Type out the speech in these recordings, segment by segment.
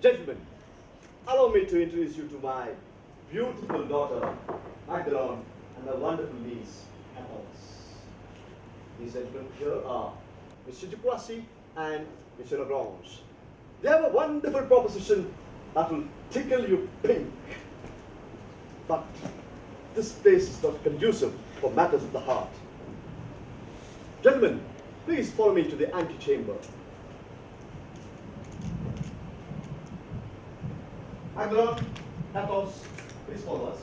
Gentlemen, allow me to introduce you to my beautiful daughter, Laun, and my wonderful niece, Henri. These gentlemen here are Mr. Dupoissy and Mr. Lagrange. They have a wonderful proposition that will tickle you pink. But this place is not conducive for matters of the heart. Gentlemen, please follow me to the antechamber. Laun, Henri, please follow us.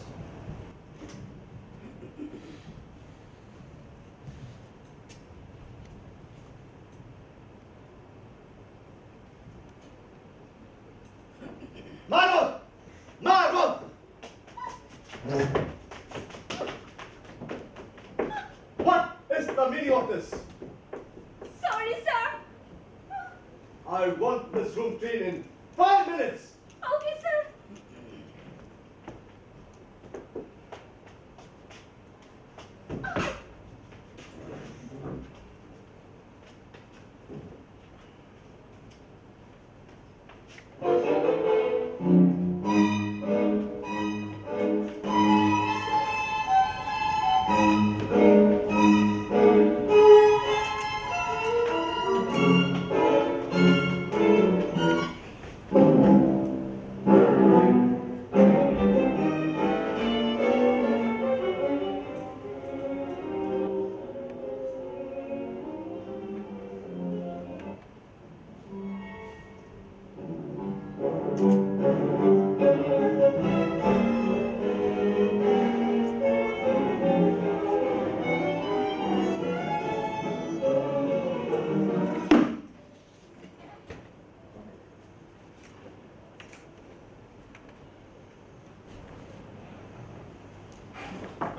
Margot! Margot! What is the meaning of this? Sorry, sir. I want this room clean in 5 minutes. Okay, sir.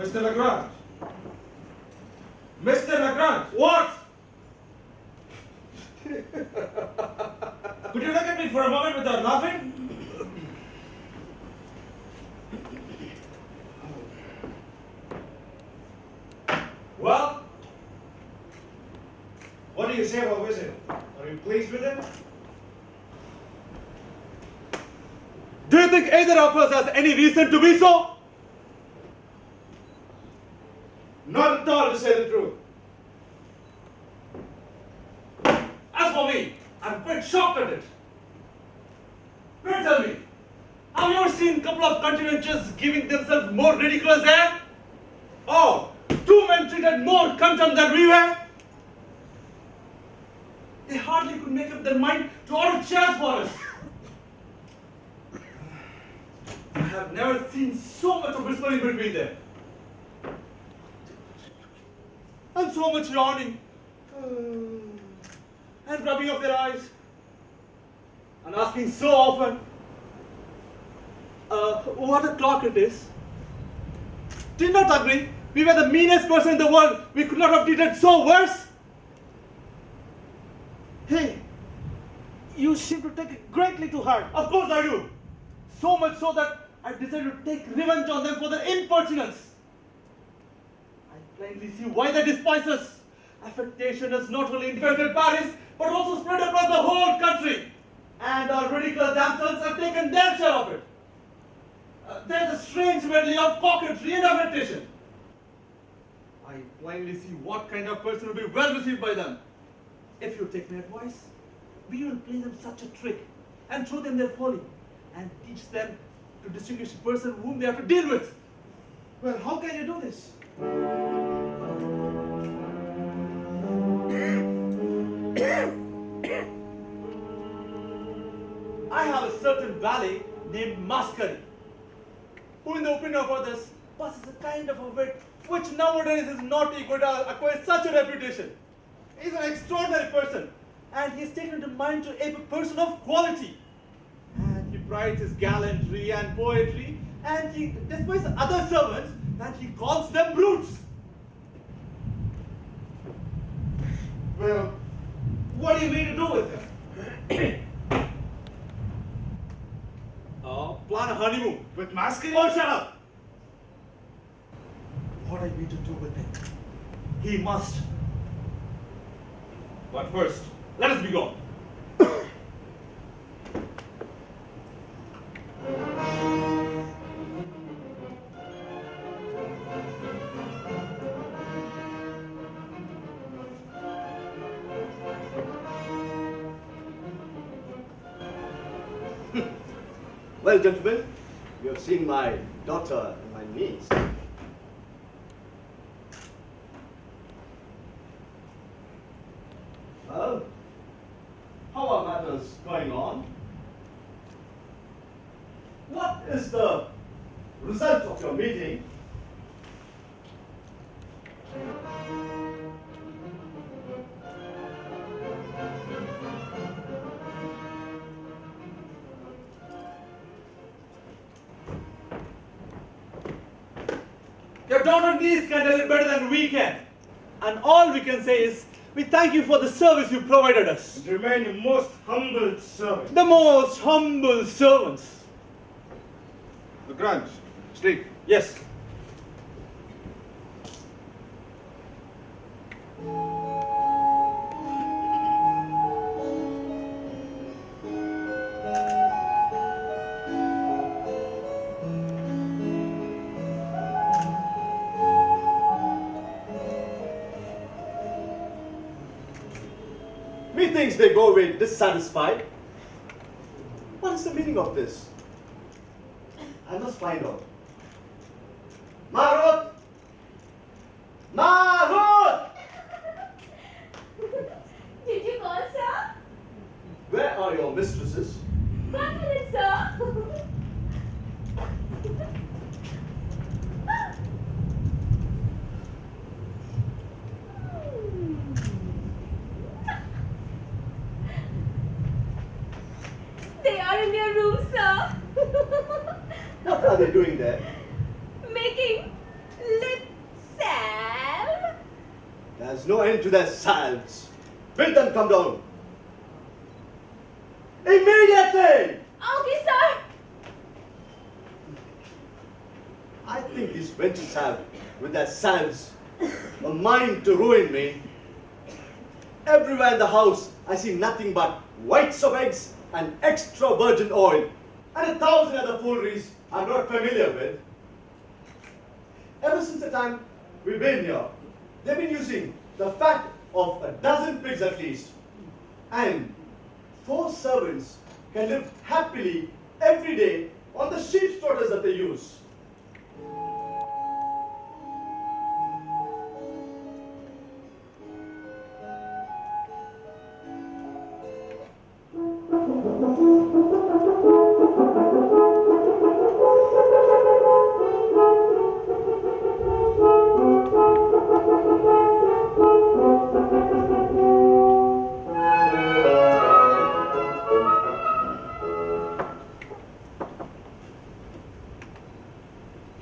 Mr. Lagrange! Mr. Lagrange! What? Could you look at me for a moment without laughing? Well? What do you say about Wizard? Are you pleased with it? Do you think either of us has any reason to be so? Not at all, to say the truth. As for me, I'm quite shocked at it. Now tell me, have you ever seen a couple of continuances giving themselves more ridiculous air? Or two men treated more contempt than we were? They hardly could make up their mind to order chairs for us. I have never seen so much of whispering between them. And so much yawning. And rubbing of their eyes. And asking so often. What a clock it is. Did not agree. We were the meanest person in the world. We could not have treated so worse. Hey, you seem to take it greatly to heart. Of course I do. So much so that I decided to take revenge on them for their impertinence. I plainly see why they despise us. Affectation has not only infected Paris, but also spread across the whole country. And our ridiculous damsels have taken their share of it. There's a strange medley of coquetry and affectation. I plainly see what kind of person will be well received by them. If you take my advice, we will play them such a trick and show them their folly and teach them to distinguish the person whom they have to deal with. Well, how can you do this? I have a certain valet named Mascari, who in the opinion of others possesses a kind of a wit which nowadays is not equal to acquire such a reputation. He is an extraordinary person, and he is taken into mind to ape a person of quality. And he prides his gallantry and poetry, and he despises other servants, and he calls them brutes. Well, what do you mean to do with him? Plan a honeymoon. With Mascari? Oh, shut up! What I mean to do with him? He must. But first, let us be gone. Well, gentlemen, you have seen my daughter and my niece. Well, how are matters going on? What is the result of your meeting? Your daughter and niece can tell it better than we can. And all we can say is, we thank you for the service you provided us. And remain the most humble servant. The most humble servants. Legrand, sleep. Yes. Methinks they go away dissatisfied. What is the meaning of this? I must find out. Marut! Marut! Did you call, sir? Where are your mistresses? 1 minute, sir. They are in their room, sir. What are they doing there? Making lip salve. There's no end to their salves. Bid them come down. Immediately! Okay, sir. I think these wenches have, with their salves, a mind to ruin me. Everywhere in the house, I see nothing but whites of eggs and extra virgin oil, and 1,000 other fooleries I'm not familiar with. Ever since the time we've been here, they've been using the fat of a dozen pigs at least. And 4 servants can live happily every day on the sheep's trotters that they use.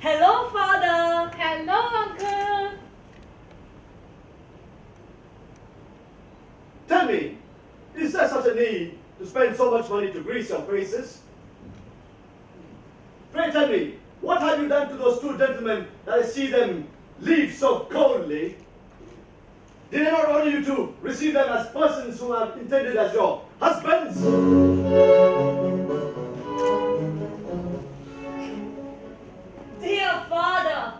Hello, Father. Hello, Uncle. Tell me, is there such a need to spend so much money to grease your faces? Pray tell me, what have you done to those two gentlemen that I see them leave so coldly? Did I not order you to receive them as persons who are intended as your husbands? Dear Father,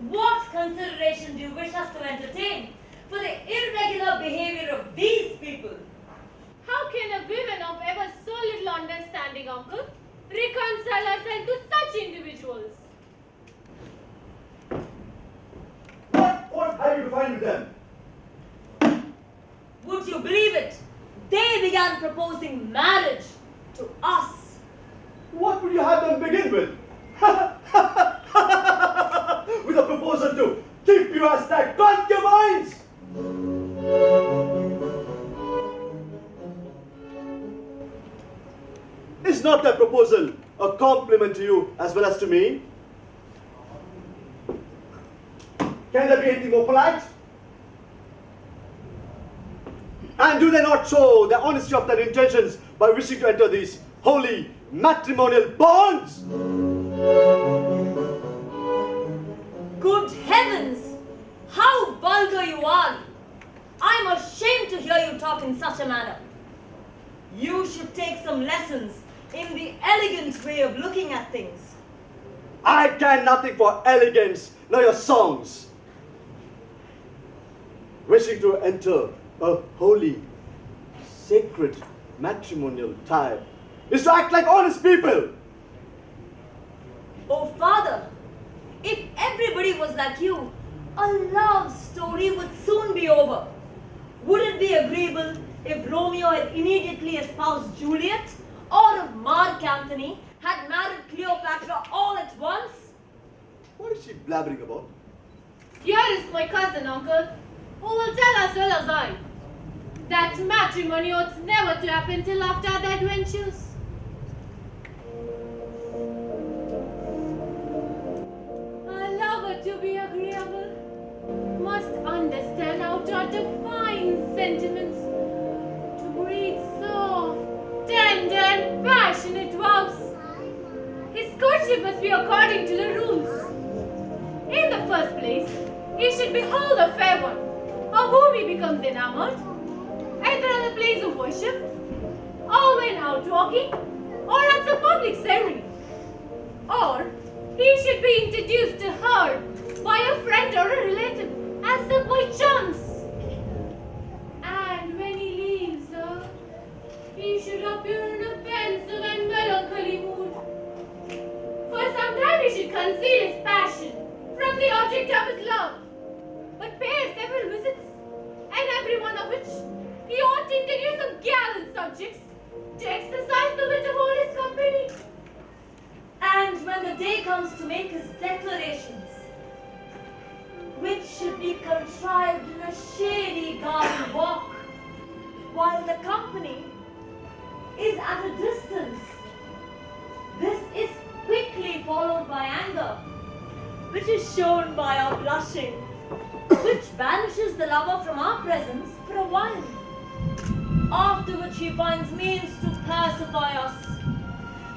what consideration do you wish us to entertain for the irregular behavior of these people? How can a woman of ever so little understanding, Uncle, reconcile herself to such individuals? What have you to find with them? Would you believe it? They began proposing marriage to us. What would you have them begin with? With a proposal to keep you as their concubines! Is not that proposal a compliment to you as well as to me? Can there be anything more polite? And do they not show the honesty of their intentions by wishing to enter these holy matrimonial bonds? Good heavens! How vulgar you are! I'm ashamed to hear you talk in such a manner. You should take some lessons in the elegant way of looking at things. I care nothing for elegance, nor your songs. Wishing to enter a holy, sacred matrimonial tie is to act like honest people. Oh, Father, if everybody was like you, a love story would soon be over. Would it be agreeable if Romeo had immediately espoused Juliet, or if Mark Antony had married Cleopatra all at once? What is she blabbering about? Here is my cousin, Uncle, who will tell as well as I that matrimony ought never to happen till after the adventures. A lover to be agreeable must understand how to define sentiments, to breathe soft, tender and passionate vows. His courtship must be according to the rules. In the first place, he should behold a fair one, of whom he becomes enamored, either at a place of worship, or when out walking, or at some public ceremony. Or he should be introduced to her by a friend or a relative, as if by chance. And when he leaves her, he should appear in a pensive and melancholy mood. For some time he should conceal his passion from the object of his love, but pay several visits, and every one of which he ought to introduce some gallant subjects to exercise the wit of all his company. And when the day comes to make his declarations, which should be contrived in a shady garden walk, while the company is at a distance, this is quickly followed by anger, which is shown by our blushing, which banishes the lover from our presence for a while, after which he finds means to pacify us,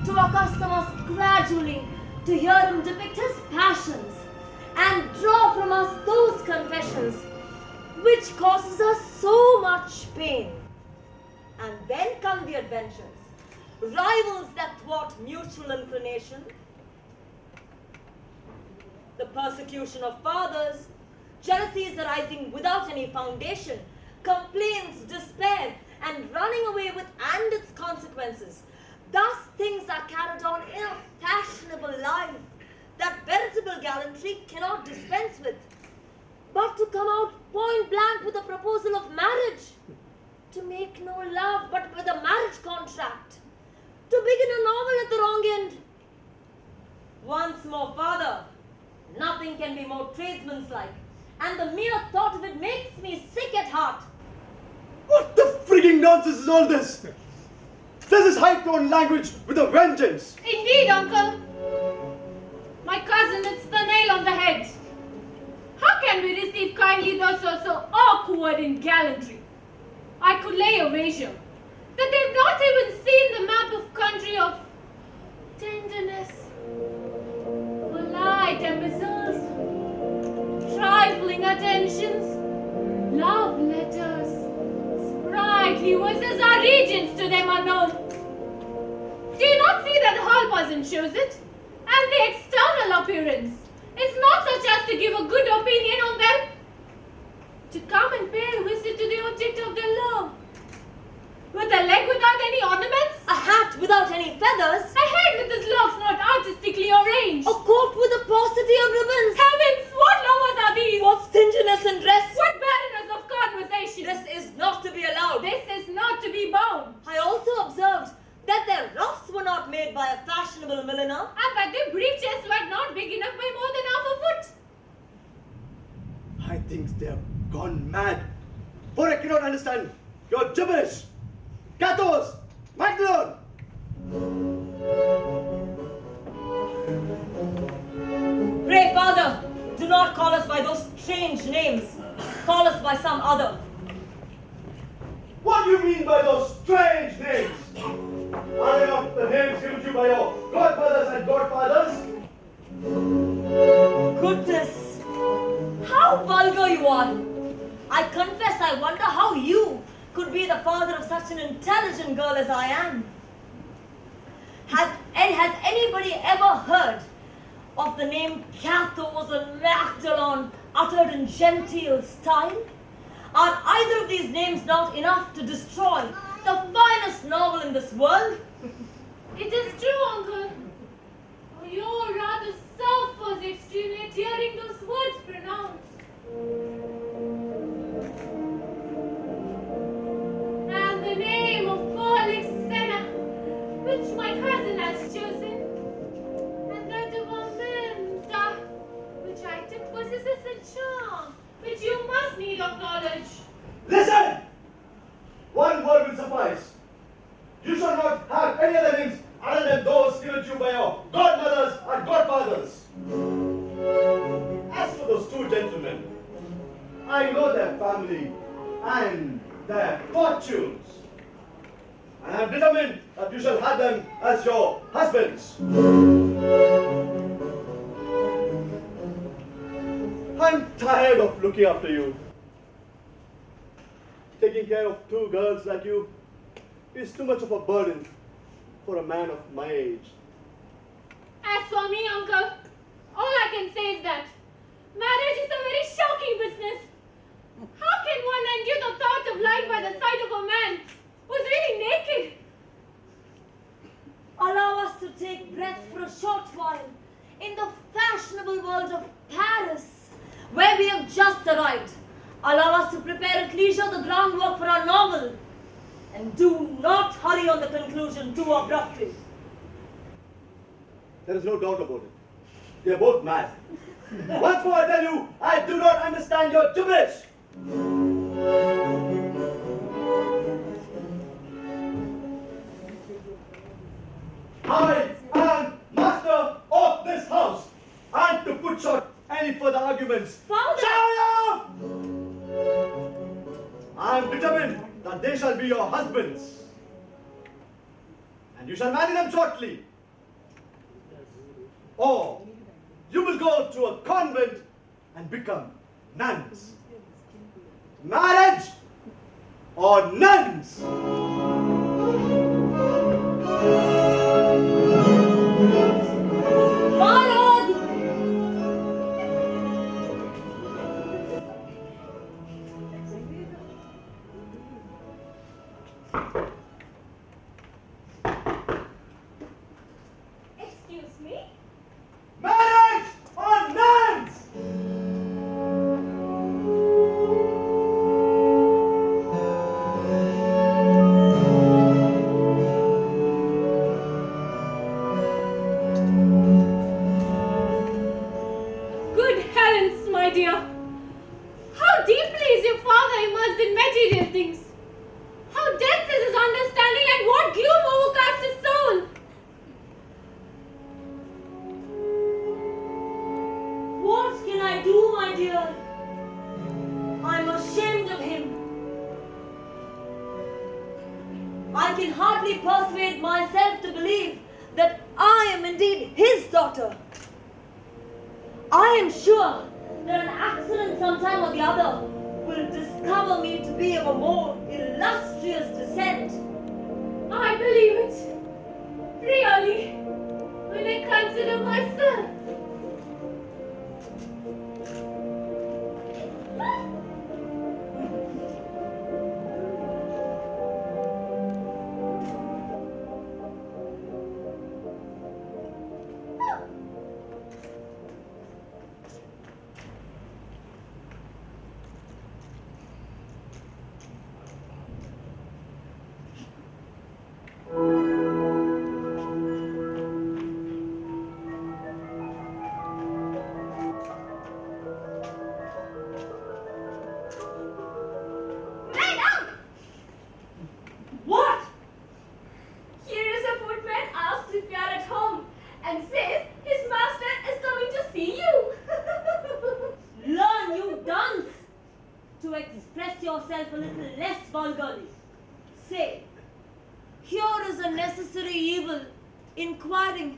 to accustom us gradually to hear him depict his passions and draw from us those confessions which causes us so much pain. And then come the adventures, rivals that thwart mutual inclination, the persecution of fathers, jealousies arising without any foundation, complaints, despair, and running away with and its consequences. Thus things are carried on in a fashionable life that veritable gallantry cannot dispense with. But to come out point blank with a proposal of marriage, to make no love but with a marriage contract, to begin a novel at the wrong end. Once more, Father, nothing can be more tradesmanlike, and the mere thought of it makes me sick at heart. What the frigging nonsense is all this? This is high-tone language with a vengeance. Indeed, Uncle. My cousin, it's be thus or so awkward in gallantry. I could lay a wager that they've not even seen the map of country of tenderness, polite epistles, trifling attentions, love letters, sprightly voices are regions to them unknown. Do you not see that the hall person shows it? And the external appearance is not such as to give a good opinion on them. To come and pay a visit to the object of their love. With a leg without any ornaments, A hat without any feathers, a head with its locks not artistically arranged. a coat with a paucity of ribbons. Heavens, what lovers are these? What stinginess in dress. What barrenness of conversation? This is not to be allowed. This is not to be bound. I also observed that their ruffs were not made by a fashionable milliner. And that their breeches were not big enough by more than half a foot. I think they have gone mad. For I cannot understand your gibberish. Cathos! Magdalene! Pray, Father, do not call us by those strange names. Call us by some other. What do you mean by those strange names? Are they not the names given to you by your godmothers and godfathers? Goodness, how vulgar you are. I confess I wonder how you could be the father of such an intelligent girl as I am. Has anybody ever heard of the name Cathos and Magdalene uttered in genteel style? Are either of these names not enough to destroy the finest novel in this world? It is true, uncle. Your rather suffers extremely at hearing those words pronounced. And the name of Polixena, which my cousin has chosen, and that of Amanda, which I took possesses a charm which you must need acknowledge. Listen! One word will suffice. You shall not have any other names other than those given to you by your godmothers and godfathers. As for those two gentlemen, I know their family and their fortunes. And I am determined that you shall have them as your husbands. I'm tired of looking after you. Taking care of two girls like you is too much of a burden for a man of my age. As for me, uncle, all I can say is that marriage is a very shocking business. How can one endure the thought of lying by the side of a man who's really naked? Allow us to take breath for a short while in the fashionable world of Paris, where we have just arrived. Allow us to prepare at leisure the groundwork for our novel, and do not hurry on the conclusion too abruptly. There is no doubt about it. They are both mad. Once more I tell you, I do not understand your gibberish. I am master of this house, and to put short any further arguments. Father! Shut up! I am determined that they shall be your husbands, and you shall marry them shortly. Or you will go to a convent and become nuns. Marriage or nuns? Excuse me? Marriage or nuns? Good heavens, my dear. How deeply is your father immersed in material things? How dense is his understanding, and what gloom overcasts his soul? What can I do, my dear? I'm ashamed of him. I can hardly persuade myself to believe that I am indeed his daughter. I am sure that an accident sometime or the other will discover me to be of a more illustrious descent. I believe it. Really. When I consider myself. What? Here is a footman asked if you are at home and says his master is coming to see you. Learn, you dunce, to express yourself a little less vulgarly. Say, here is a necessary evil, inquiring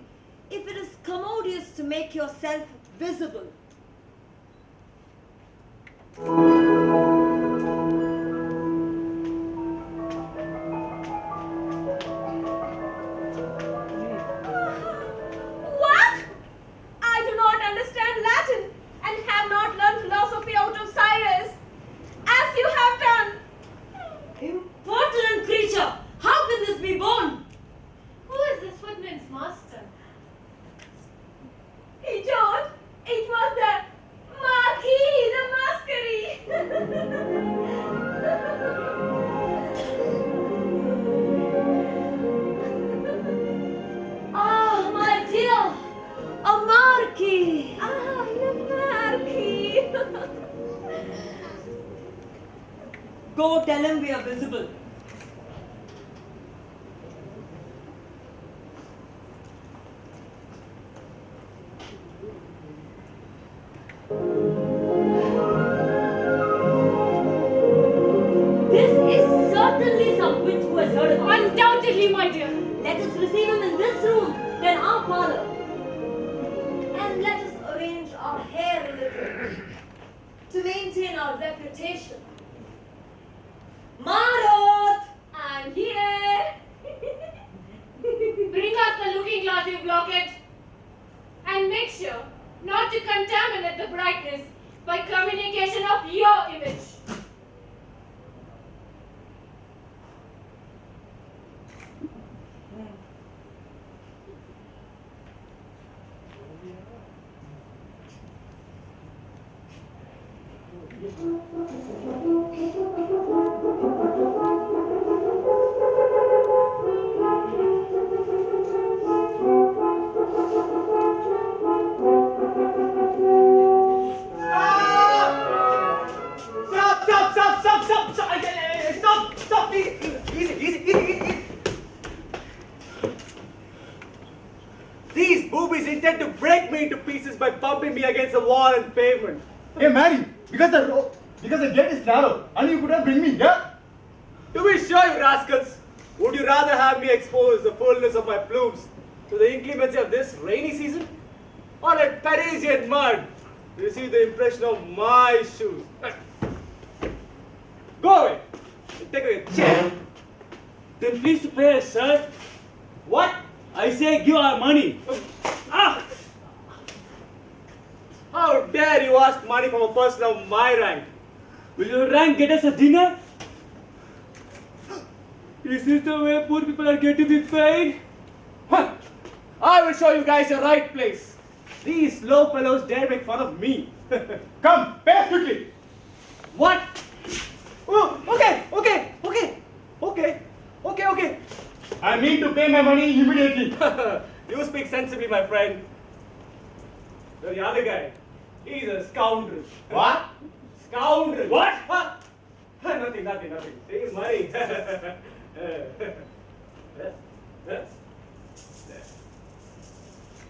if it is commodious to make yourself visible. What? I do not understand Latin and have not learned philosophy out of Cyrus, as you have done. Impertinent creature! How can this be borne? Who is this footman's master? He told it was the Marquis de Masquerie. Ah, my dear, a marquis! Ah, the Marquis. Go tell him we are visible. This is certainly some wit who has heard of us. Undoubtedly, my dear. Let us receive him in this room, then our parlor. And let us arrange our hair a little to maintain our reputation. Marot! I'm here. Bring us the looking glass, you blockhead. And make sure not to contaminate the brightness by communication of your image. Stop, please. Easy. These boobies intend to break me into pieces by bumping me against the wall and pavement. Hey, Mary, because the gate is narrow, and you couldn't bring me here. To be sure, you rascals, would you rather have me expose the fullness of my plumes to the inclemency of this rainy season, or let Parisian mud receive the impression of my shoes? Go away. Take away a chair. Then please to pay us, sir. What? I say give our money. Ah! How dare you ask money from a person of my rank? Will your rank get us a dinner? Is this the way poor people are going to be paid? Huh. I will show you guys the right place. These low fellows dare make fun of me. Come, pay us quickly. What? Oh, okay. I mean to pay my money immediately. You speak sensibly, my friend. The other guy, he's a scoundrel. What? Scoundrel. What? Huh? Nothing. Take his money.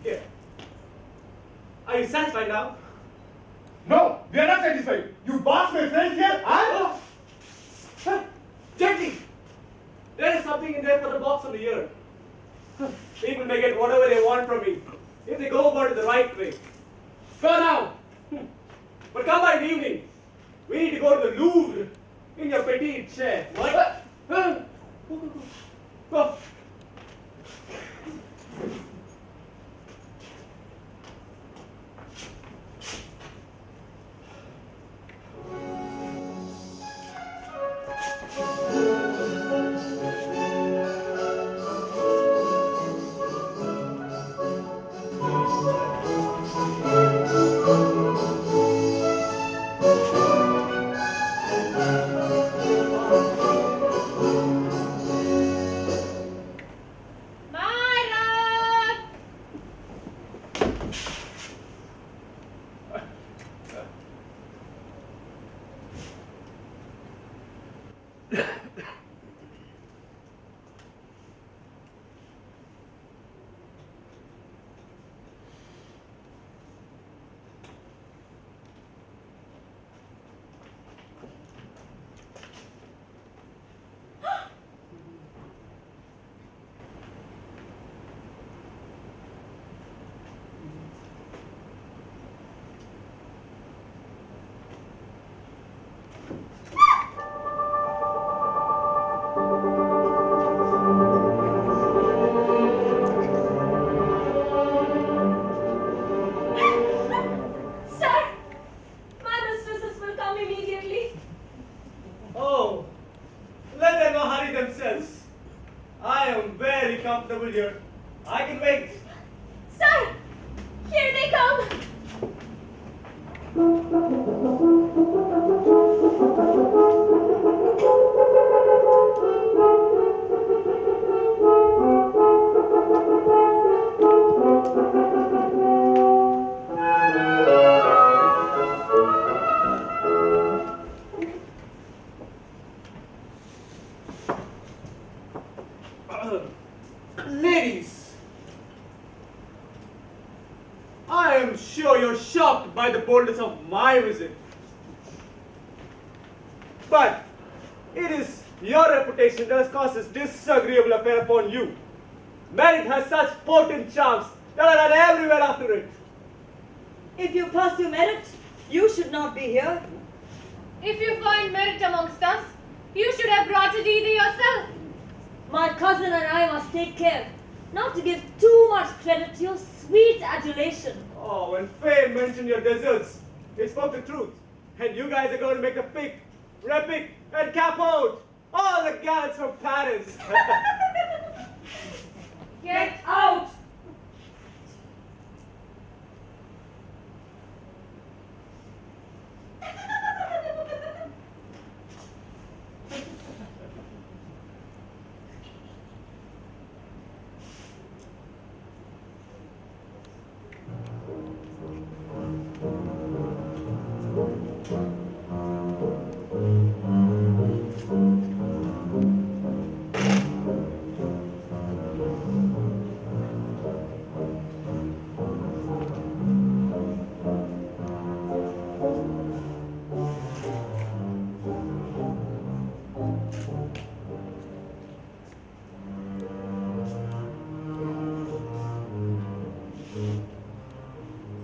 Here. Are you satisfied now? No, we are not satisfied. You boss my friends here and... Gently! There is something in there for the box of the year. People may get whatever they want from me if they go about it the right way. Go now! But come by the evening. We need to go to the Louvre in your petite chair. What? Go. Here. I can wait. Sir! Here they come! Ladies, I am sure you're shocked by the boldness of my visit. But it is your reputation that has caused this disagreeable affair upon you. Merit has such potent charms that I run everywhere after it. If you pursue merit, you should not be here. If you find merit amongst us, you should have brought it either yourself. My cousin and I must take care not to give too much credit to your sweet adulation. Oh, when fame mentioned your deserts, he spoke the truth. And you guys are going to make a pick, repique, and capote all the gallants from Paris. Get out!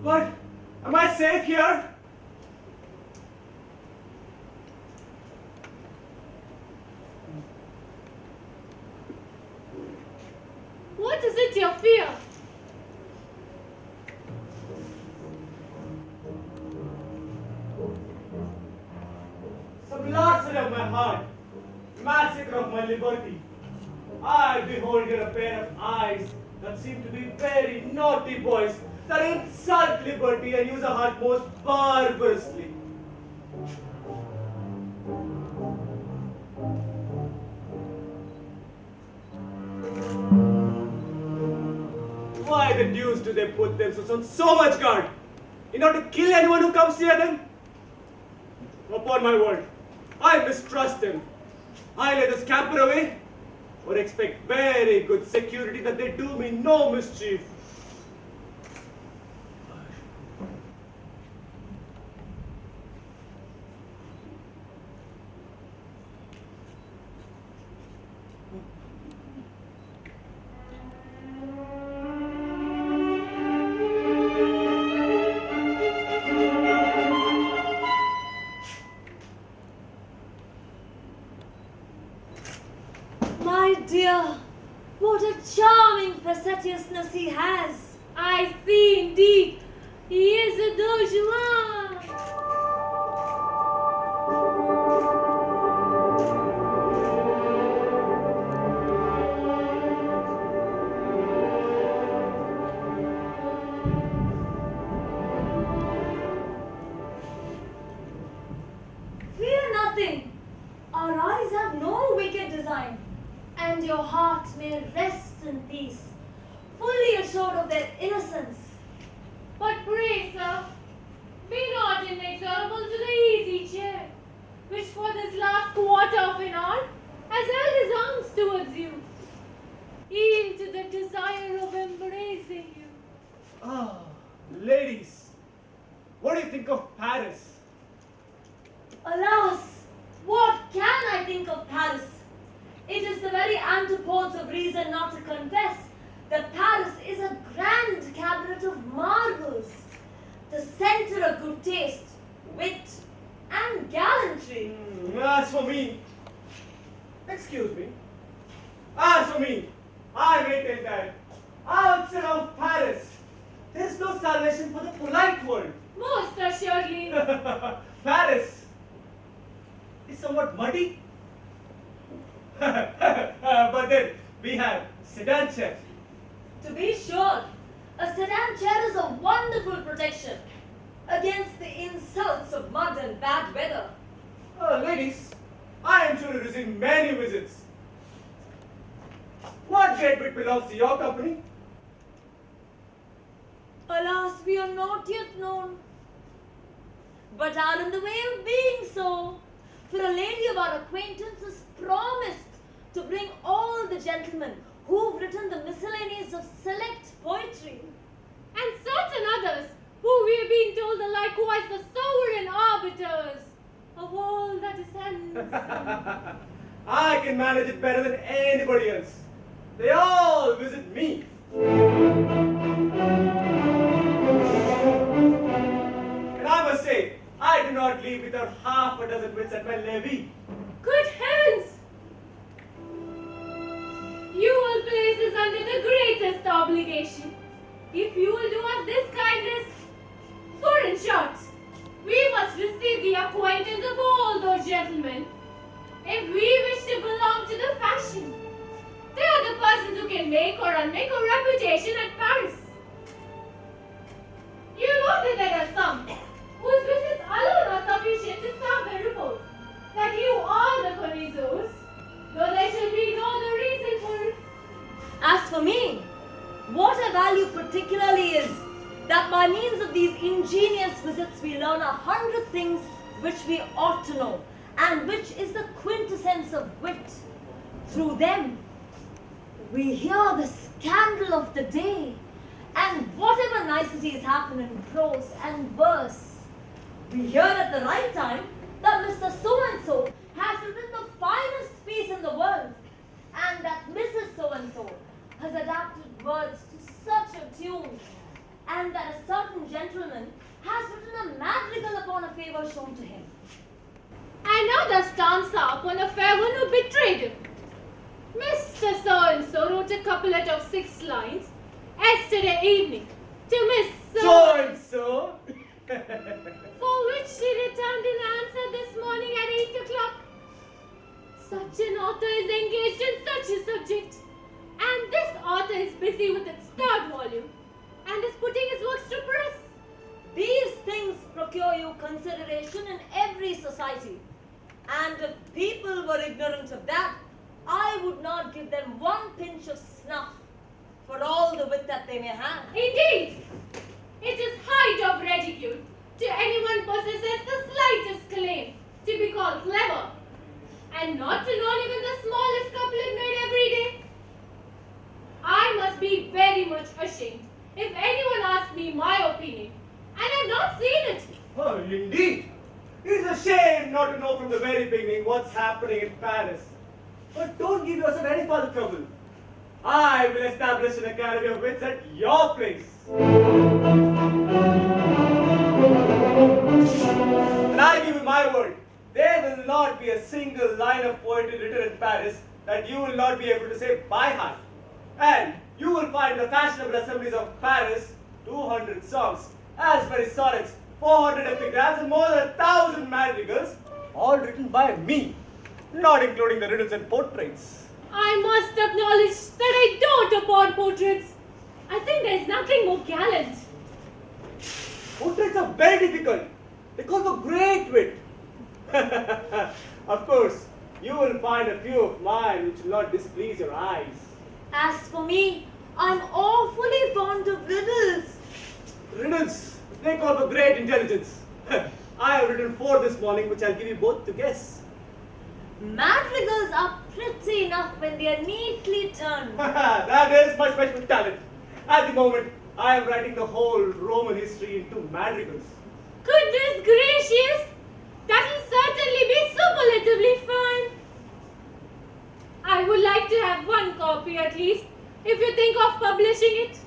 What? Am I safe here? What is it you fear? Some larceny of my heart, massacre of my liberty. I behold here a pair of eyes that seem to be very naughty boys that insult liberty and use a heart most barbarously. Why the deuce do they put themselves on so much guard? In order to kill anyone who comes near them? Upon my word, I mistrust them. I let us scamper away or expect very good security that they do me no mischief. dear, what a charming facetiousness he has. I see indeed. He is a bourgeois. Fear nothing. Our eyes have no wicked design, and your heart may rest in peace, fully assured of their innocence. But pray, sir, be not inexorable to the easy chair, which for this last quarter of an hour has held his arms towards you. Yield to the desire of embracing you. Ah, ladies, what do you think of Paris? Alas, what can I think of Paris? It is the very antipodes of reason not to confess that Paris is a grand cabinet of marvels, the center of good taste, wit, and gallantry. As for me, excuse me, as for me, I maintain that outside of Paris, there is no salvation for the polite world. Most assuredly. Paris is somewhat muddy. But then we have sedan chair. To be sure, a sedan chair is a wonderful protection against the insults of mud and bad weather. Ladies, I am sure to receive many visits. What great wit belongs to your company? Alas, we are not yet known, but are in the way of being so. For a lady of our acquaintance has promised to bring all the gentlemen who've written the miscellanies of select poetry. And certain others who we have been told are likewise the sovereign arbiters of all that is handsome. I can manage it better than anybody else. They all visit me. And I must say, I do not leave without half a dozen wits at my levee. Good heavens! You will place us under the greatest obligation if you will do us this kindness. For in short, we must receive the acquaintance of all those gentlemen if we wish to belong to the fashion. They are the persons who can make or unmake a reputation at Paris. You know that there are some whose visits alone are sufficient to stamp a report that you are the connoisseurs, though there should be no other reason for it. As for me, what I value particularly is that by means of these ingenious visits we learn 100 things which we ought to know, and which is the quintessence of wit. Through them, we hear the scandal of the day, and whatever niceties happen in prose and verse. We hear at the right time that Mr. So-and-so has written the finest piece in the world, and that Mrs. So-and-so has adapted words to such a tune, and that a certain gentleman has written a madrigal upon a favor shown to him. Another stanza upon a fair one who betrayed him. Mr. So-and-so wrote a couplet of 6 lines yesterday evening to Miss So-and-so. for which she returned an answer this morning at 8 o'clock. Such an author is engaged in such a subject, and this author is busy with its 3rd volume and is putting his works to press. These things procure you consideration in every society, and if people were ignorant of that, I would not give them 1 pinch of snuff for all the wit that they may have. Indeed, it is height of ridicule to anyone possesses the slightest claim to be called clever, and not to know even the smallest couplet made every day. I must be very much ashamed if anyone asks me my opinion, and I have not seen it. Oh, indeed. It is a shame not to know from the very beginning what's happening in Paris. But don't give yourself any further trouble. I will establish an academy of wits at your place. And I give you my word, there will not be a single line of poetry written in Paris that you will not be able to say by heart. And you will find the fashionable assemblies of Paris 200 songs, as many sonnets, 400 epigrams, and more than 1,000 madrigals, all written by me, not including the riddles and portraits. I must acknowledge that I dote upon portraits. I think there is nothing more gallant. Portraits are very difficult. They call for great wit. Of course, you will find a few of mine which will not displease your eyes. As for me, I'm awfully fond of riddles. Riddles, they call for great intelligence. I have written 4 this morning which I'll give you both to guess. Madrigals are pretty enough when they are neatly turned. That is my special talent. At the moment, I am writing the whole Roman history into madrigals. Goodness gracious! That will certainly be superlatively fine. I would like to have one copy at least, if you think of publishing it.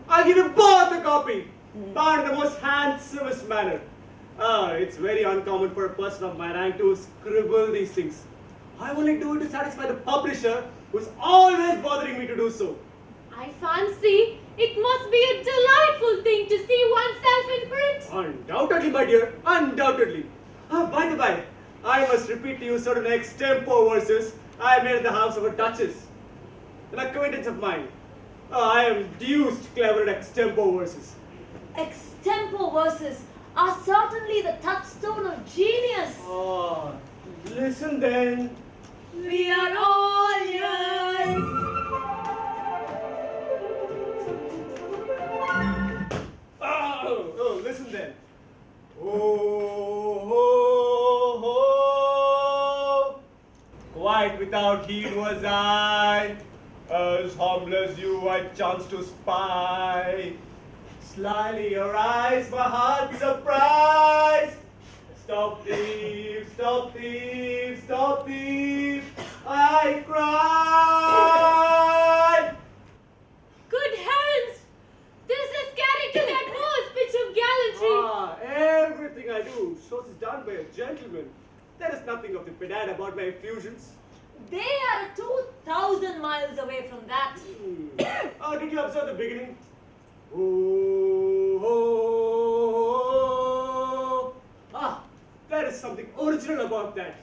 I'll give you both a copy, but in the most handsomest manner. It's very uncommon for a person of my rank to scribble these things. I only do it to satisfy the publisher, who's always bothering me to do so. I fancy it must be a delightful thing to see oneself in print. Undoubtedly, my dear, undoubtedly. By the by, I must repeat to you certain extempo verses I made at the house of a duchess, an acquaintance of mine. I am deuced clever at extempo verses. Extempo verses are certainly the touchstone of genius. Listen then. We are all yours. Listen then. Oh, quite without heed was I, as humble as you I chanced to spy. Slyly your eyes, my heart surprised. Stop thief, stop thief, stop thief, I cried. Good heavens! This is carried to that most pitch of gallantry. Everything I do shows it's done by a gentleman. There is nothing of the pedant about my effusions. They are 2,000 miles away from that. Did you observe the beginning? There is something original about that.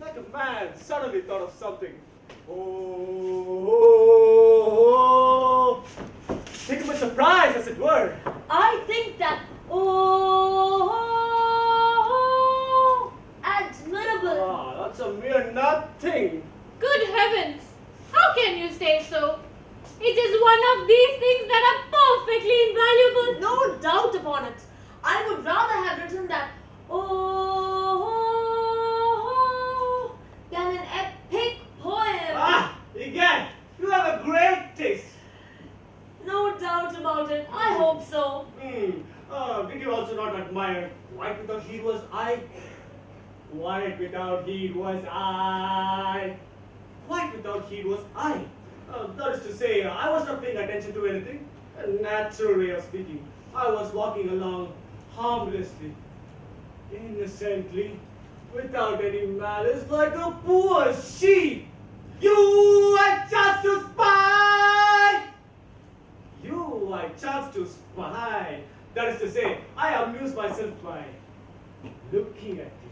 Like a man suddenly thought of something. Taken by surprise, as it were. I think that, admirable. That's a mere nothing. Good heavens! How can you say so? It is one of these things that are perfectly invaluable. No doubt upon it. I would rather have written that, than an epic poem. Egad, you have a great taste. No doubt about it. I hope so. Did you also not admire Quite Without Heed Was I? Quite without heed was I. Quite without heed was I. That is to say, I was not paying attention to anything. A natural way of speaking. I was walking along harmlessly, innocently, without any malice, like a poor sheep. You I chanced to spy! You I chanced to spy. That is to say, I amuse myself by looking at you,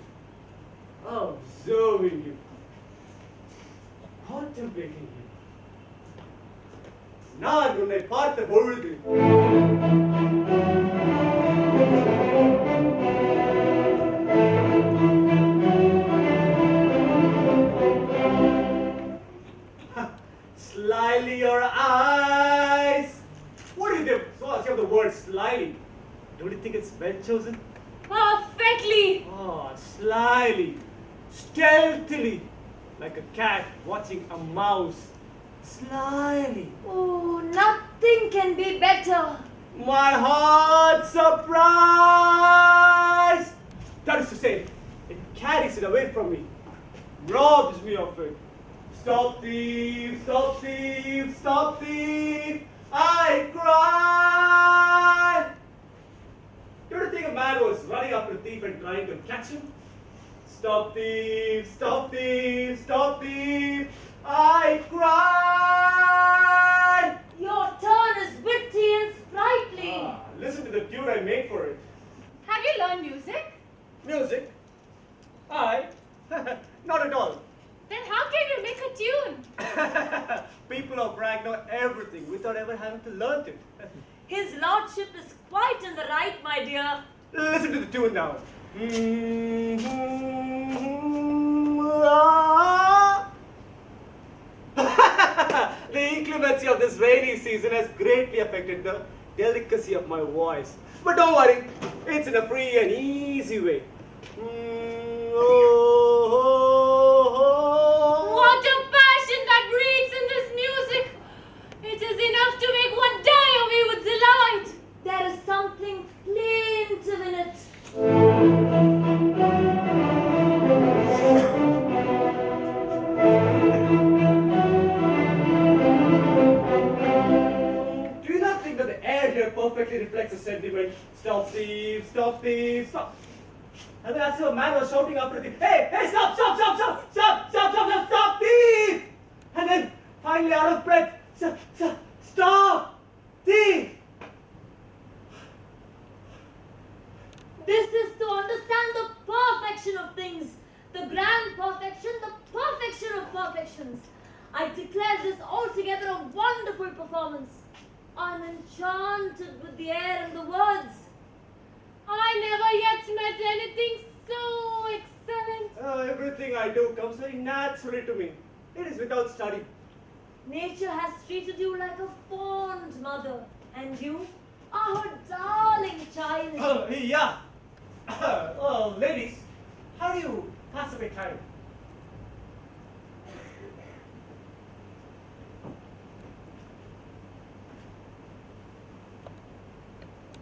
observing you, contemplating you. நான் உன்னை பார்த்த பொழுது slyly your eyes. What do you think? So I have the word slyly. Don't you think it's well chosen? Perfectly. Slyly, stealthily, like a cat watching a mouse. Slyly. Nothing can be better. My heart surprised. That is to say, it carries it away from me, robs me of it. Stop thief, stop thief, stop thief, I cry. Don't you think a man was running after a thief and Stop thief, stop thief, stop thief. I cried. Your turn is witty and sprightly. Listen to the tune I made for it. Have you learned music? Music? I? Not at all. Then how can you make a tune? People of rank know everything without ever having to learn it. His lordship is quite in the right, my dear. Listen to the tune now. The inclemency of this rainy season has greatly affected the delicacy of my voice. But don't worry, it's in a free and easy way. What a passion that breathes in this music! It is enough to make one die of you with delight. There is something plaintive in it. Do you not think that the air here perfectly reflects the sentiment? Stop thief, stop thief, stop. And then as if a man was shouting after the thief, hey, stop, stop, stop, stop, stop, stop, stop, stop, stop, thief! And then finally out of breath, stop, thief! This is to understand the perfection of things, the grand perfection, the perfection of perfections. I declare this altogether a wonderful performance. I'm enchanted with the air and the words. I never yet met anything so excellent. Everything I do comes very naturally to me. It is without study. Nature has treated you like a fond mother, and you are her darling child. Yeah. Ladies, how do you pass away time?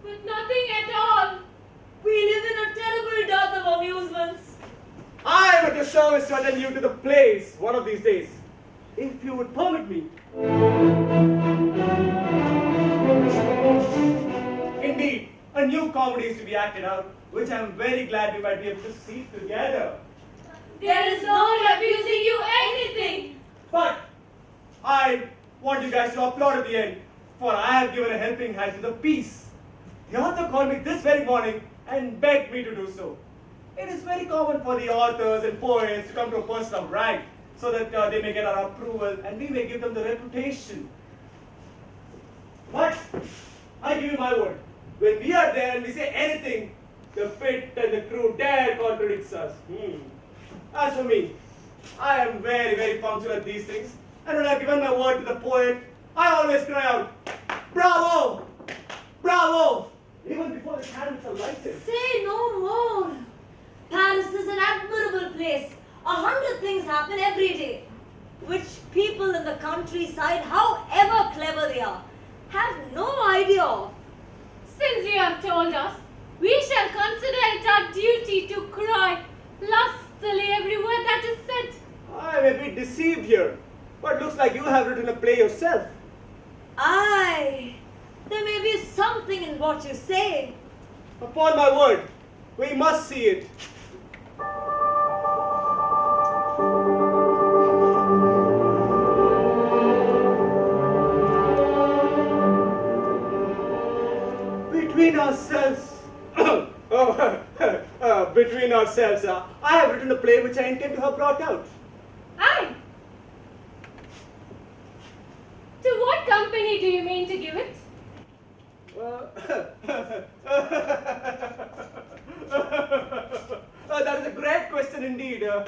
With nothing at all. We live in a terrible dearth of amusements. I am at your service to attend you to the plays one of these days, if you would permit me. Indeed, a new comedy is to be acted out, which I am very glad we might be able to see together. There is no refusing you anything. But I want you guys to applaud at the end, for I have given a helping hand to the piece. The author called me this very morning and begged me to do so. It is very common for the authors and poets to come to a person of rank so that they may get our approval and we may give them the reputation. But I give you my word, when we are there and we say anything, the pit and the crew dare contradicts us. As for me, I am very, very punctual at these things, and when I have given my word to the poet, I always cry out, bravo! Bravo! Even before the candles are lighted. Say no more. Paris is an admirable place. 100 things happen every day, which people in the countryside, however clever they are, have no idea of. Since you have told us, we shall consider it our duty to cry lustily every word that is said. I may be deceived here, but looks like you have written a play yourself. Aye, there may be something in what you say. Upon my word, we must see it. Between ourselves, I have written a play which I intend to have brought out. Aye. To what company do you mean to give it? That is a great question indeed. Of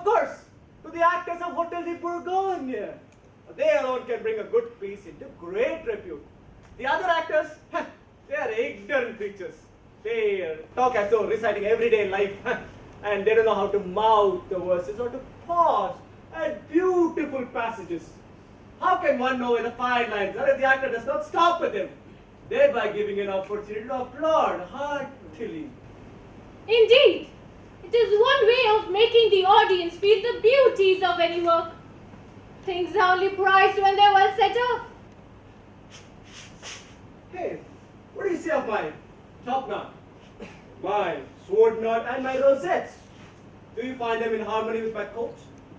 course, to the actors of Hotel de Bourgogne. They alone can bring a good piece into great repute. The other actors, they are ignorant creatures. They talk as though reciting everyday life, and they don't know how to mouth the verses or to pause at beautiful passages. How can one know when the fine lines are if the actor does not stop with them, thereby giving an opportunity to applaud heartily? Indeed, it is one way of making the audience feel the beauties of any work. Things are only prized when they're well set up. Hey, what do you say of my top knot? My gold knot and my rosettes. Do you find them in harmony with my coat?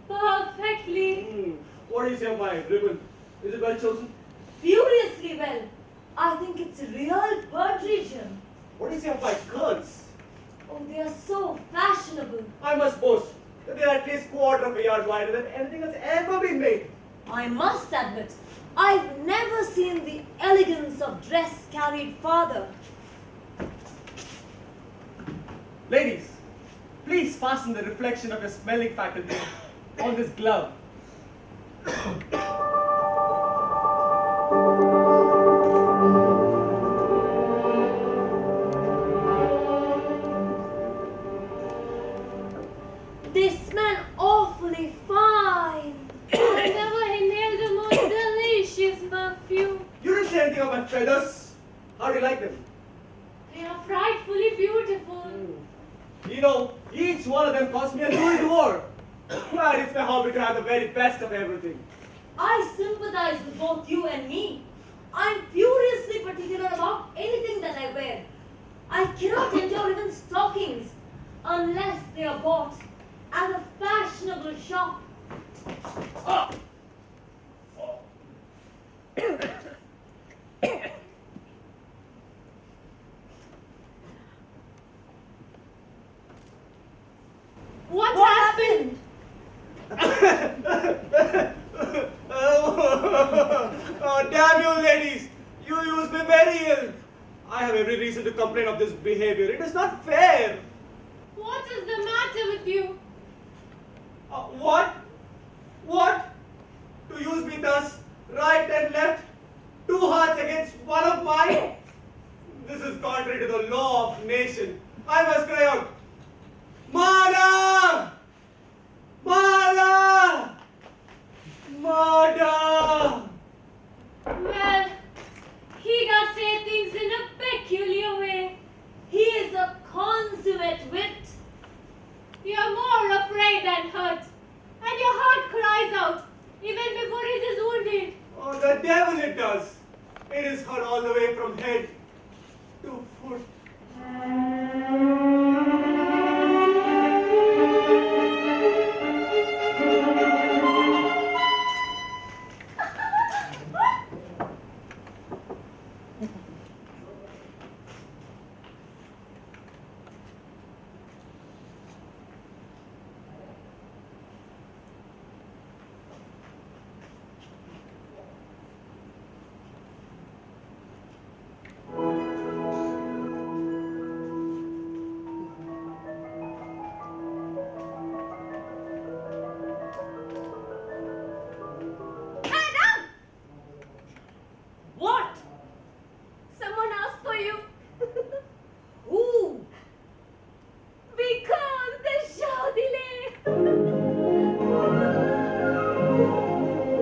Perfectly. What do you say of my ribbon? Is it well chosen? Furiously well. I think it's real Bertrician. What do you say of my skirts? Oh, they are so fashionable. I must boast that they are at least quarter of a yard wider than anything that's ever been made. I must admit, I've never seen the elegance of dress carried farther. Ladies, please fasten the reflection of your smelling faculty on this glove. They smell awfully fine. I never inhaled a more delicious perfume. You didn't say anything about my feathers. How do you like them? They are frightfully beautiful. You know, each one of them cost me a Louis d'Or. Well, it's my hobby to have the very best of everything. I sympathize with both you and me. I'm furiously particular about anything that I wear. I cannot endure even stockings unless they are bought at a fashionable shop. What happened? Oh, damn you ladies! You use me very ill. I have every reason to complain of this behavior. It is not fair. What is the matter with you? What? What? To use me thus, right and left, two hearts against one of mine? This is contrary to the law of nation. I must cry out, Murder! Murder! Murder! Well, he does say things in a peculiar way. He is a consummate wit. You're more afraid than hurt. And your heart cries out, even before it is wounded. Oh, the devil it does. It is hurt all the way from head to foot. What? Someone asked for you. Who? Because the show delay.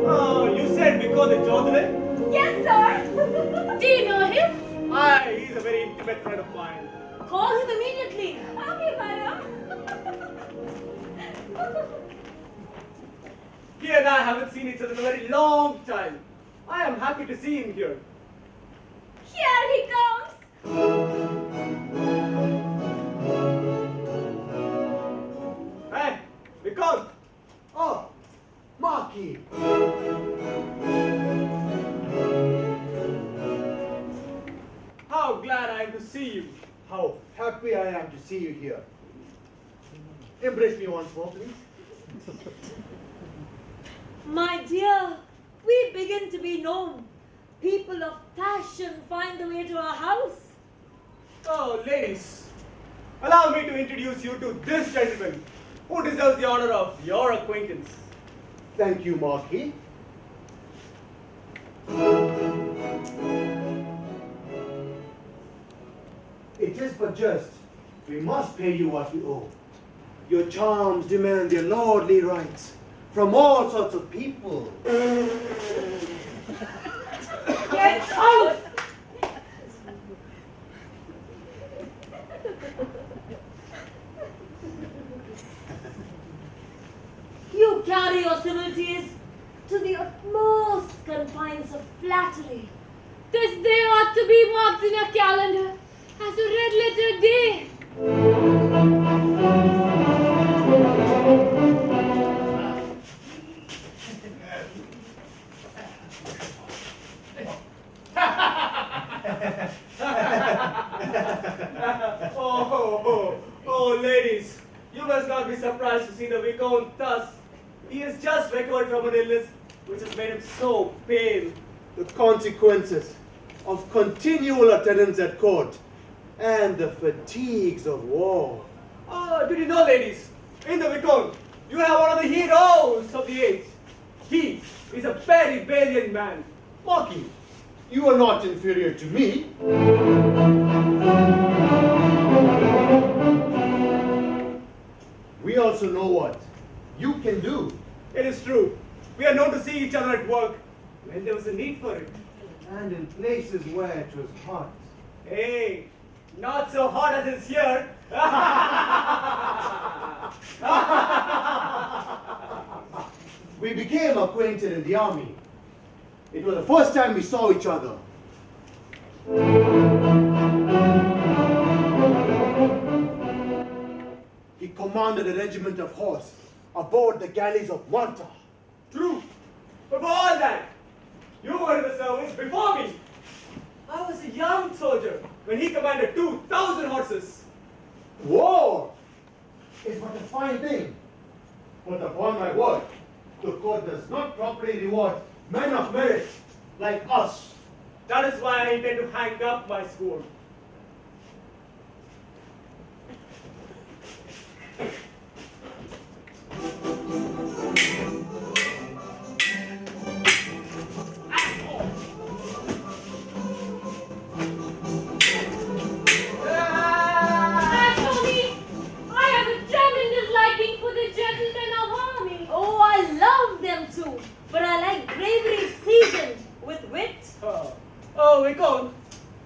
Oh, you said because the Chaudhary? Yes, sir. Do you know him? Aye, he's a very intimate friend of mine. Call him immediately. Okay, madam. He and I haven't seen each other in a very long time. I am happy to see him here. Here he comes. Hey, because. Oh, Marquis. How glad I am to see you. How happy I am to see you here. Embrace me once more, please. My dear, we begin to be known. People of fashion find the way to our house. Oh, ladies, allow me to introduce you to this gentleman who deserves the honor of your acquaintance. Thank you, Marquis. It is but just. We must pay you what you owe. Your charms demand their lordly rights from all sorts of people. Get out! You carry your civilities to the utmost confines of flattery. This day ought to be marked in a calendar as a red letter day. Oh, ladies, you must not be surprised to see the Viscount thus. He has just recovered from an illness which has made him so pale. The consequences of continual attendance at court and the fatigues of war. Oh, did you know, ladies, in the Viscount, you have one of the heroes of the age. He is a very valiant man. Marquis, you are not inferior to me. We also know what you can do. It is true. We are known to see each other at work when there was a need for it. And in places where it was hot. Hey, not so hot as it's here. We became acquainted in the army. It was the first time we saw each other. He commanded a regiment of horse aboard the galleys of Malta. True. But for all that, you were in the service before me. I was a young soldier when he commanded 2,000 horses. War is but a fine thing. But upon my word, the court does not properly reward men of merit like us. That is why I intend to hang up my sword. But I like bravery seasoned with wit. Oh, Viscount,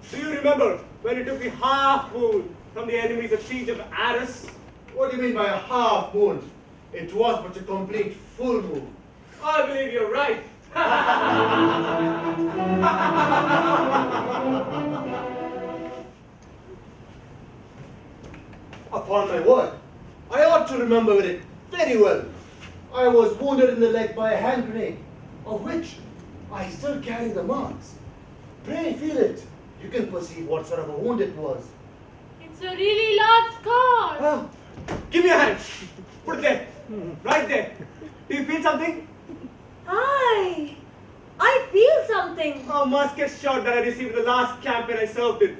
do you remember when you took the half moon from the enemies at siege of Arras? What do you mean by a half moon? It was but a complete full moon. I believe you're right. Upon my word, I ought to remember it very well. I was wounded in the leg by a hand grenade, of which I still carry the marks. Pray feel it. You can perceive what sort of a wound it was. It's a really large scar. Ah, give me a hand. Put it there. Right there. Do you feel something? I feel something. A musket shot that I received in the last campaign I served in.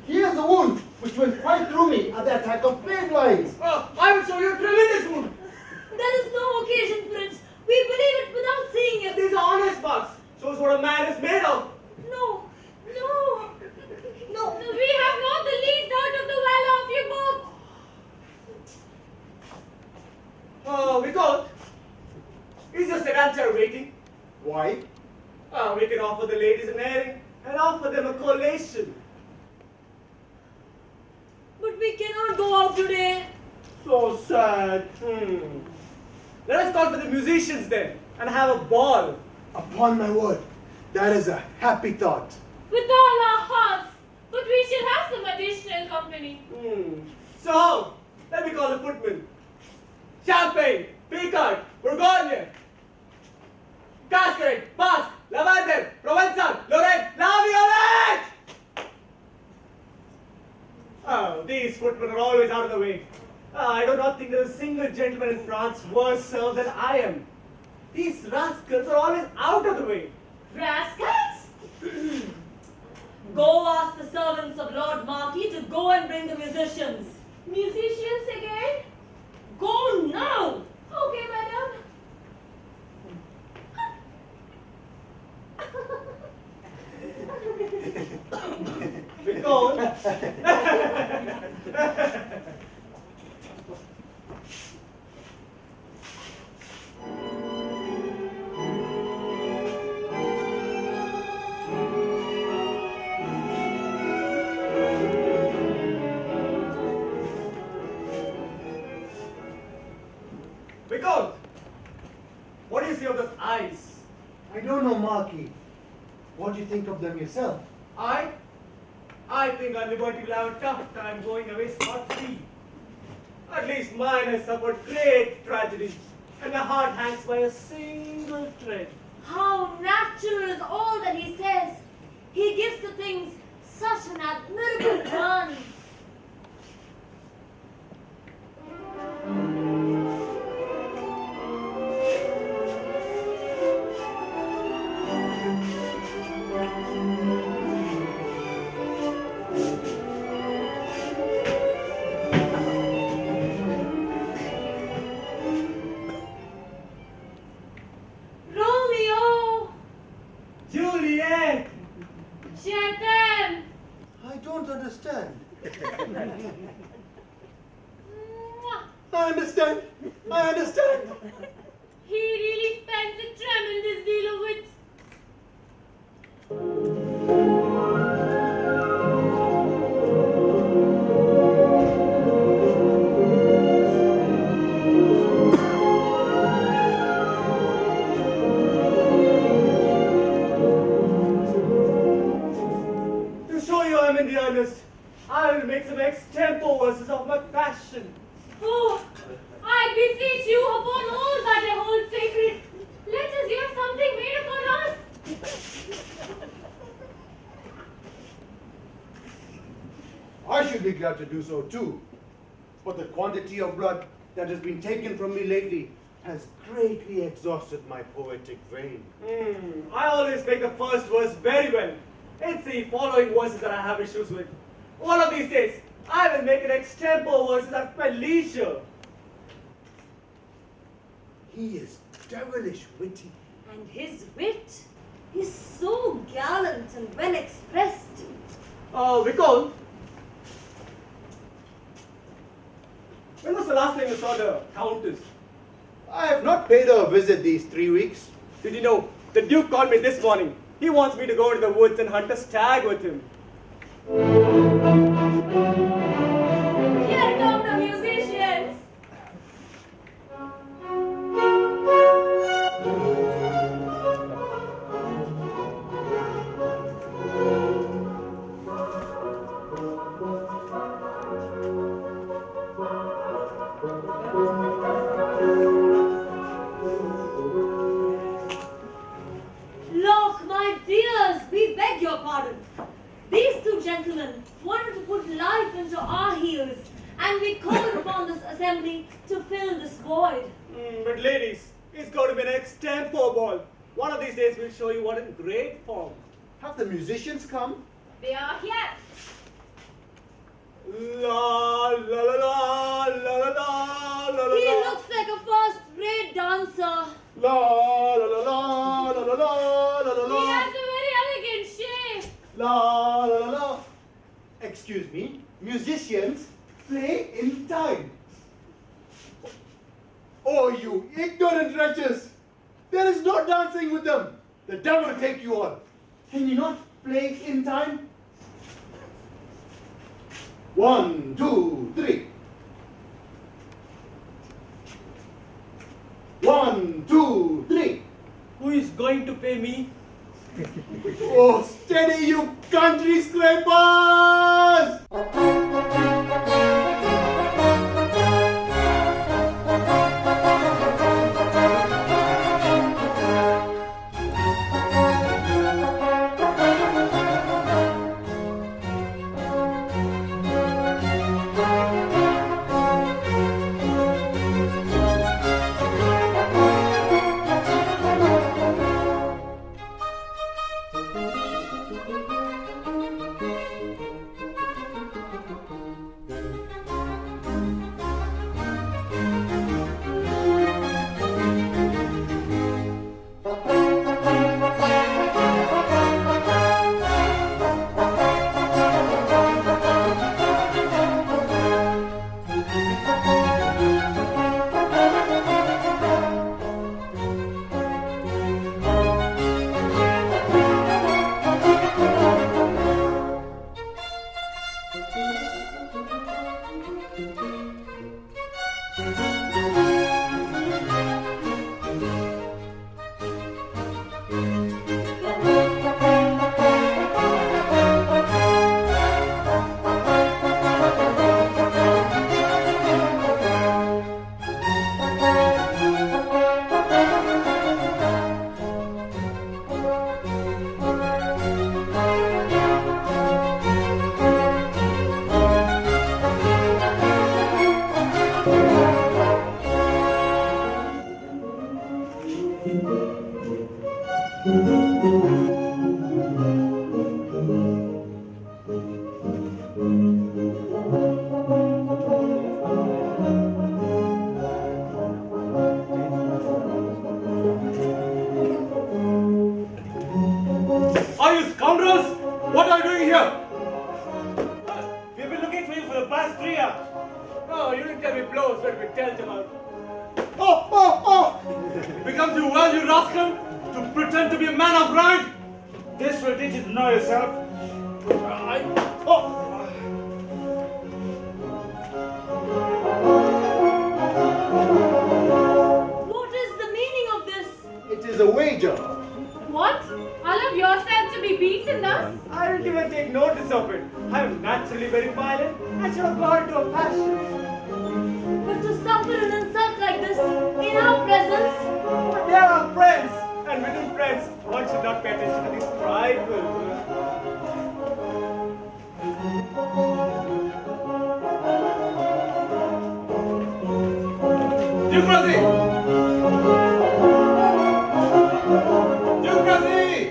Here's the wound which went right through me at the attack of plague flies. Oh, I will show you a tremendous wound. There is no occasion for it. We believe it without seeing it. These are honest marks. Shows what a man is made of. No. We have not the least doubt of the valor of you both. Oh, Viscount, is your sedan chair waiting? Why? We can offer the ladies an airing and offer them a collation. But we cannot go out today. So sad. Let us call for the musicians then and have a ball. Upon my word, that is a happy thought. With all our hearts. But we shall have some additional company. So, let me call the footman. Champagne, Picard, Bourgogne, Cascade, Basque, Lavender, Provençal, Lorraine, La Violette! Oh, these footmen are always out of the way. I do not think there is a single gentleman in France worse served than I am. These rascals are always out of the way. Rascals? Go ask the servants of Lord Marquis to go and bring the musicians. Musicians again? Go now! Okay, madam. Because what do you see of those eyes? I don't know, Marquis. What do you think of them yourself? I think our liberty will have a tough time going away scot-free. At least mine has suffered great tragedy, and my heart hangs by a single thread. How natural is all that he says. He gives to things that miracle done. Romeo! Juliet! Chetan! I don't understand. Mwah. I understand. I understand. He really spends a tremendous deal of it. To show you I'm in the earnest, I will make some extempo verses of my passion. Oh, I beseech you upon all that I hold sacred, let us hear something made upon us. I should be glad to do so too. But the quantity of blood that has been taken from me lately has greatly exhausted my poetic vein. I always make the first verse very well. It's the following verses that I have issues with. One of these days, I will make an extempo verses at my leisure. He is devilish witty. And his wit is so gallant and well expressed. Vikol, when was the last time you saw the Countess? I have not paid her a visit these 3 weeks. Did you know, the Duke called me this morning. He wants me to go to the woods and hunt a stag with him. Here come the musicians. Look, my dears, we beg your pardon. These two gentlemen wanted to put life into our heels, and we called upon this assembly to fill this void. But ladies, it's going to be an extempo ball. One of these days we'll show you what in great form. Have the musicians come? They are here. La la la la la la la la. He looks like a first-rate dancer. La la la la la la la la He has la a very elegant shape. la la la la. Excuse me, musicians play in time. Oh, you ignorant wretches! There is no dancing with them. The devil take you all. Can you not play in time? 1, 2, 3. 1, 2, 3. Who is going to pay me? Oh, steady, you country scrapers! Why, you scoundrels? What are you doing here? We've been looking for you for the past 3 hours. Oh, you didn't tell me blows when we dealt him out. Becomes you well, you rascal, to pretend to be a man of rank? This will teach you to know yourself. What is the meaning of this? It is a wager. What? Allow yourself to be beaten thus? I didn't even take notice of it. I am naturally very violent. I should have gone to a passion. But to suffer an insult like this in our presence? But they are our friends. And within friends, one should not pay attention to these trifles. Democracy! Democracy!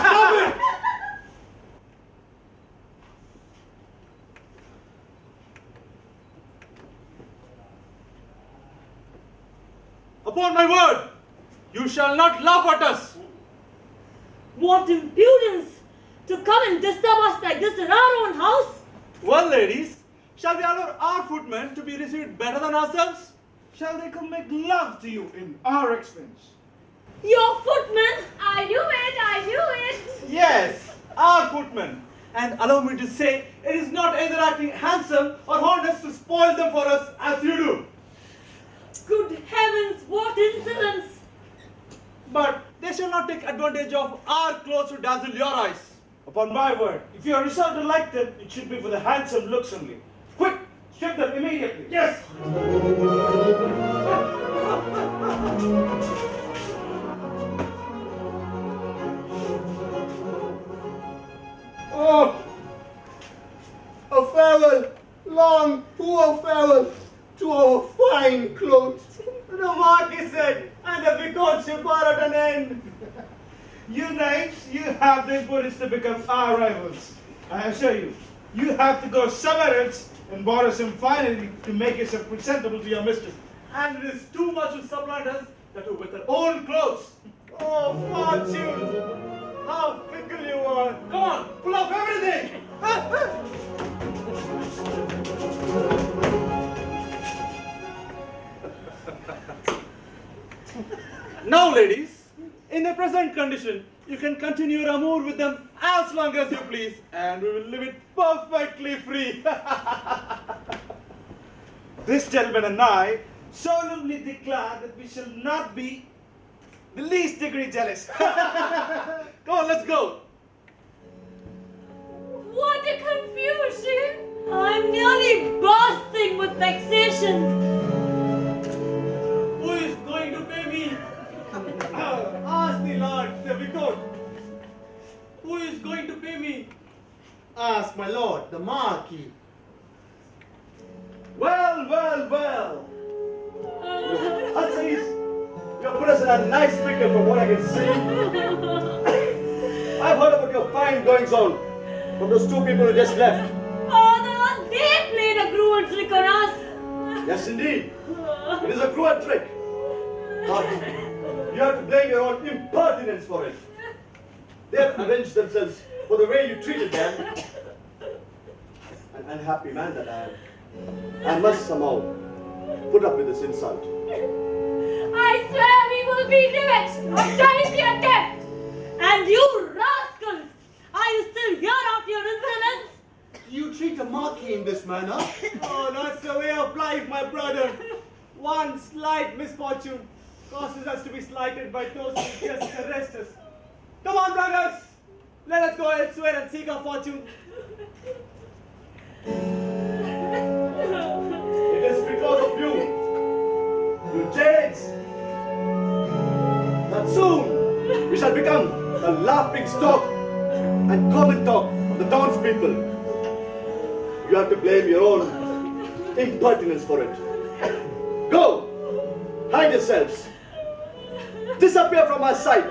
Stop it! Upon my word, you shall not laugh at us. What impudence to come and disturb us like this in our own house! Well, ladies, shall we allow our footmen to be received better than ourselves? Shall they come make love to you in our expense? Your footman! I knew it! Yes, our footmen. And allow me to say, it is not either acting handsome or honest to spoil them for us as you do. Good heavens, what insolence! But they shall not take advantage of our clothes to dazzle your eyes. Upon my word, if you are resolved to like them, it should be for the handsome looks only. Quick, strip them immediately. Yes. Oh! A farewell, long, poor farewell to our fine clothes. The Marquis said, and the Vicomte shall bar at an end. You knights, you have the impudence to become our rivals. I assure you, you have to go somewhere else and borrow some finery to make yourself presentable to your mistress. And it is too much to supplant us that with their own clothes. Oh, Fortune! How fickle you are! Come on, pull off everything! Now, ladies, in the present condition, you can continue your amour with them as long as you please, and we will live it perfectly free. This gentleman and I solemnly declare that we shall not be the least degree jealous. Come on, let's go. What a confusion! I'm nearly bursting with vexation. Who is going to pay me? Ask the Lord, the Vicomte. Who is going to pay me? Ask my lord, the Marquis. Well, well, well. Hussies, you have put us in a nice pickle from what I can see. I've heard about your fine goings on from those two people who just left. Father, they played a cruel trick on us. Yes, indeed. It is a cruel trick. But you have to blame your own impertinence for it. They have avenged themselves for the way you treated them. An unhappy man that I am. I must somehow put up with this insult. I swear we will be revenged of trying the attempt. And you rascals, are you still here after your insolence? You treat a Marquis in this manner? Oh, that's the way of life, my brother. One slight misfortune causes us to be slighted by those who just arrest us. Come on, brothers! Let us go elsewhere and seek our fortune. It is because of you, you jades, that soon we shall become the laughing stock and common talk of the townspeople. You have to blame your own impertinence for it. Go! Hide yourselves! Disappear from our sight!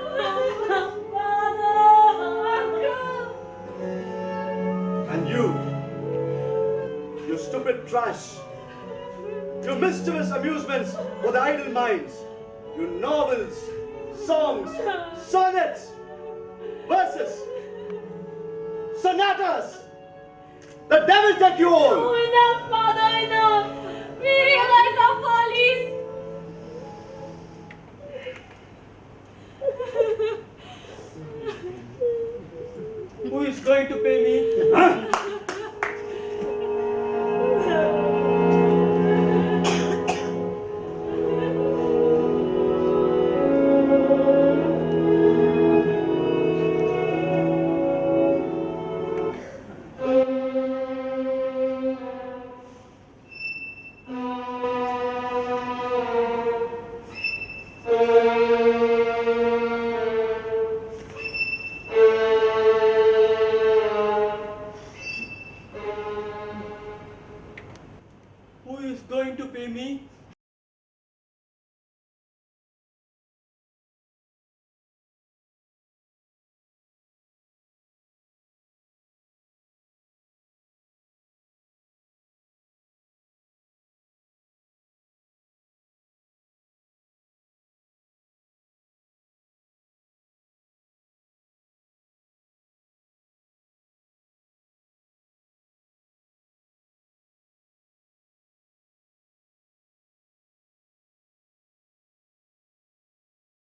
And you stupid trash, you mischievous amusements for the idle minds, you novels, songs, sonnets, verses, sonatas. The devil take you all. Oh, enough, Father, enough. We realize our follies. Who is going to pay me? Huh?